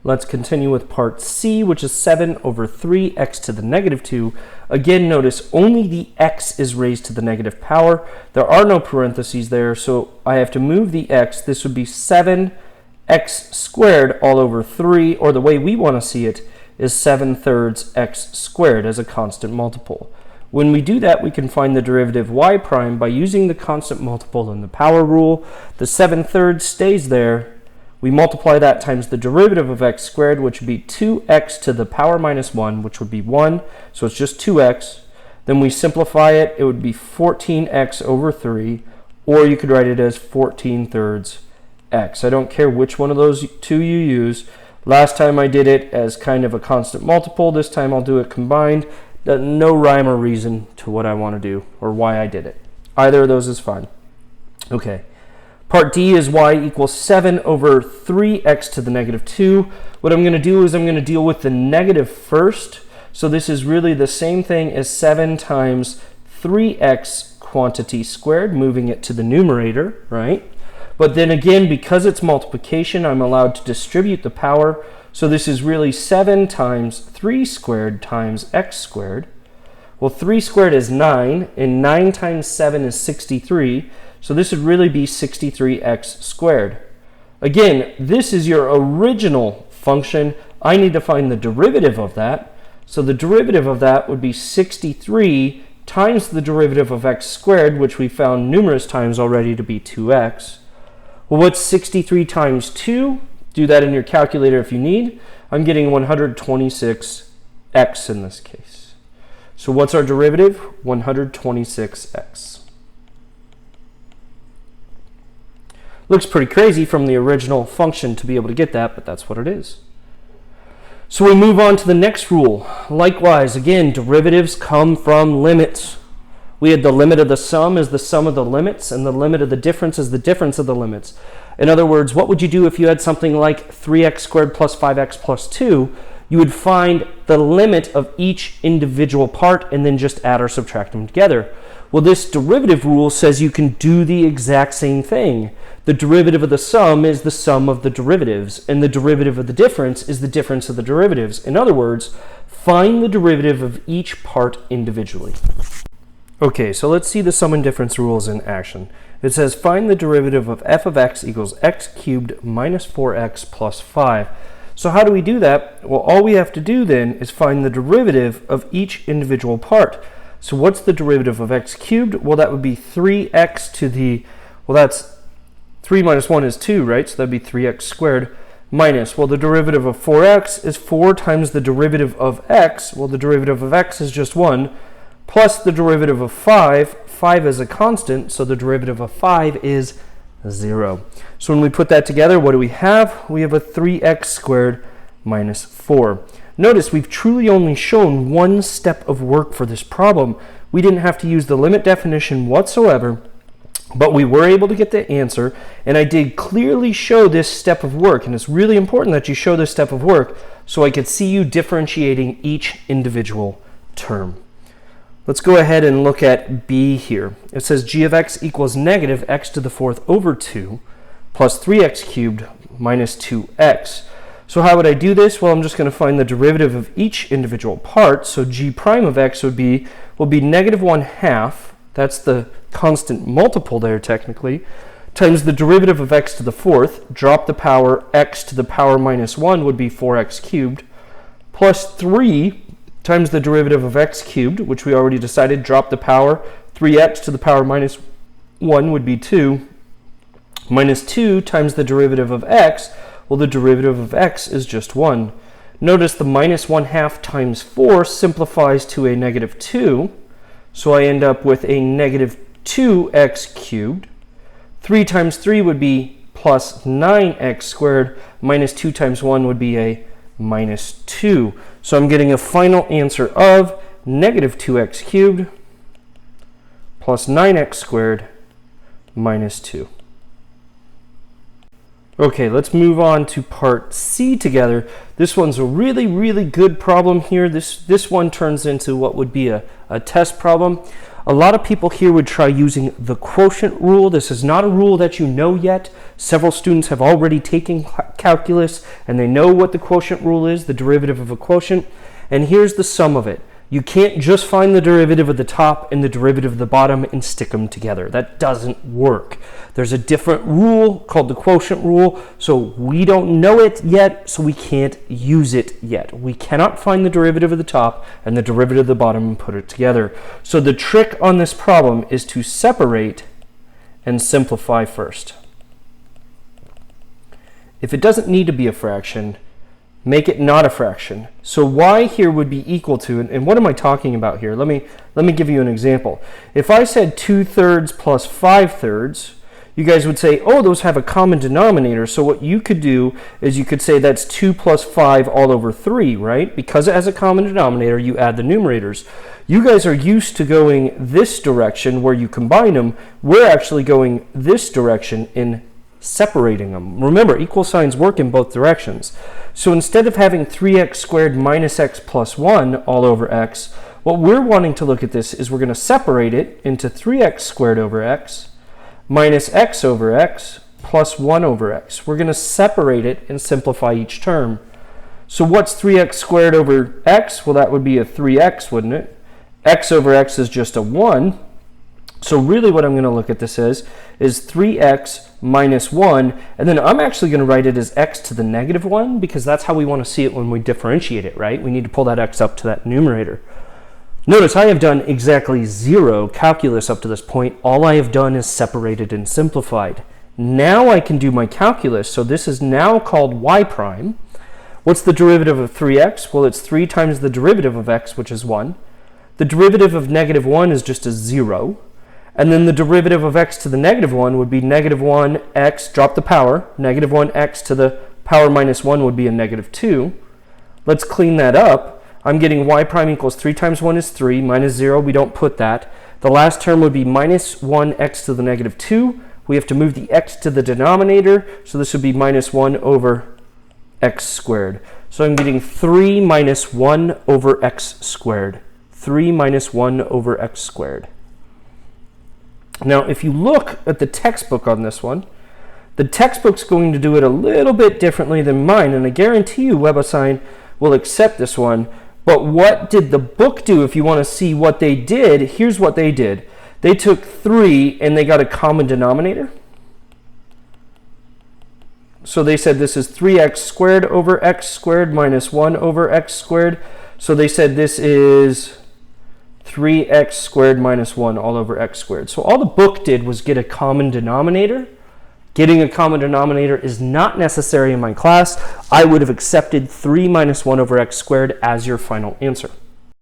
Let's continue with part C, which is 7 over 3x to the negative 2. Again, notice only the x is raised to the negative power. There are no parentheses there, so I have to move the x. This would be 7x squared all over 3, or the way we want to see it is 7/3 x squared as a constant multiple. When we do that, we can find the derivative y prime by using the constant multiple in the power rule. The 7/3 stays there. We multiply that times the derivative of x squared, which would be 2x to the power minus 1, which would be 1, so it's just 2x. Then we simplify it, it would be 14x over 3, or you could write it as 14/3 x. I don't care which one of those two you use. Last time I did it as kind of a constant multiple. This time I'll do it combined. No rhyme or reason to what I want to do or why I did it. Either of those is fine. Okay. Part D is y equals 7 over 3x to the negative 2. What I'm going to do is I'm going to deal with the negative first. So this is really the same thing as 7 times 3x quantity squared, moving it to the numerator, right? But then again, because it's multiplication, I'm allowed to distribute the power. So this is really 7 times 3 squared times x squared. Well, 3 squared is 9, and 9 times 7 is 63. So this would really be 63x squared. Again, this is your original function. I need to find the derivative of that. So the derivative of that would be 63 times the derivative of x squared, which we found numerous times already to be 2x. Well, what's 63 times 2? Do that in your calculator if you need. I'm getting 126x in this case. So what's our derivative? 126x. Looks pretty crazy from the original function to be able to get that, but that's what it is. So we move on to the next rule. Likewise, again, derivatives come from limits. We had the limit of the sum as the sum of the limits, and the limit of the difference is the difference of the limits. In other words, what would you do if you had something like 3x squared plus 5x plus 2? You would find the limit of each individual part and then just add or subtract them together. Well, this derivative rule says you can do the exact same thing. The derivative of the sum is the sum of the derivatives, and the derivative of the difference is the difference of the derivatives. In other words, find the derivative of each part individually. Okay, so let's see the sum and difference rules in action. It says find the derivative of f of x equals x cubed minus 4x plus 5. So how do we do that? Well, all we have to do then is find the derivative of each individual part. So what's the derivative of x cubed? Well, that would be 3x to the, well, that's 3 minus 1 is 2, right? So that'd be 3x squared minus, well, the derivative of 4x is 4 times the derivative of x. Well, the derivative of x is just 1, plus the derivative of 5. 5 is a constant, so the derivative of 5 is 0. So when we put that together, what do we have? We have a 3x squared minus 4. Notice we've truly only shown one step of work for this problem. We didn't have to use the limit definition whatsoever, but we were able to get the answer, and I did clearly show this step of work, and it's really important that you show this step of work so I could see you differentiating each individual term. Let's go ahead and look at B here. It says g of x equals negative x to the fourth over 2 plus 3x cubed minus 2x. So how would I do this? Well, I'm just going to find the derivative of each individual part. So g prime of x will be negative 1/2. That's the constant multiple there technically, times the derivative of x to the fourth, drop the power, x to the power minus 1 would be 4x cubed, plus 3 times the derivative of x cubed, which we already decided, drop the power, 3x to the power minus 1 would be 2, minus 2 times the derivative of x. Well, the derivative of x is just 1. Notice the minus 1/2 times 4 simplifies to a negative 2. So I end up with a negative 2x cubed. 3 times 3 would be plus 9x squared. Minus 2 times 1 would be a minus 2. So I'm getting a final answer of negative 2x cubed plus 9x squared minus 2. Okay, let's move on to part C together. This one's a really good problem here. This one turns into what would be a test problem. A lot of people here would try using the quotient rule. This is not a rule that you know yet. Several students have already taken calculus and they know what the quotient rule is, the derivative of a quotient. And here's the sum of it. You can't just find the derivative of the top and the derivative of the bottom and stick them together. That doesn't work. There's a different rule called the quotient rule, so we don't know it yet, so we can't use it yet. We cannot find the derivative of the top and the derivative of the bottom and put it together. So the trick on this problem is to separate and simplify first. If it doesn't need to be a fraction, make it not a fraction. So y here would be equal to, and what am I talking about here? Let me give you an example. If I said 2/3 plus 5/3, you guys would say, oh, those have a common denominator. So what you could do is you could say that's 2 plus 5 all over 3, right? Because it has a common denominator, you add the numerators. You guys are used to going this direction where you combine them. We're actually going this direction in separating them. Remember, equal signs work in both directions. So instead of having 3x squared minus x plus 1 all over x, what we're wanting to look at this is we're going to separate it into 3x squared over x minus x over x plus 1 over x. We're going to separate it and simplify each term. So what's 3x squared over x? Well, that would be a 3x, wouldn't it? X over x is just a 1. So really what I'm going to look at this as is 3x minus 1, and then I'm actually going to write it as x to the negative 1 because that's how we want to see it when we differentiate it, right? We need to pull that x up to that numerator. Notice I have done exactly 0 calculus up to this point. All I have done is separated and simplified. Now I can do my calculus, so this is now called y prime. What's the derivative of 3x? Well, it's 3 times the derivative of x, which is 1. The derivative of negative 1 is just a 0. And then the derivative of x to the negative 1 would be negative 1x, drop the power, negative 1x to the power minus 1 would be a negative 2. Let's clean that up. I'm getting y prime equals 3 times 1 is 3, minus 0, we don't put that. The last term would be minus 1x to the negative 2. We have to move the x to the denominator, so this would be minus 1 over x squared. So I'm getting 3 minus 1 over x squared. 3 minus 1 over x squared. Now, if you look at the textbook on this one, the textbook's going to do it a little bit differently than mine, and I guarantee you WebAssign will accept this one. But what did the book do? If you want to see what they did, here's what they did. They took 3 and they got a common denominator. So they said this is 3x squared over x squared minus 1 over x squared. So they said this is 3x squared minus 1 all over x squared. So all the book did was get a common denominator. Getting a common denominator is not necessary in my class. I would have accepted 3 minus 1 over x squared as your final answer.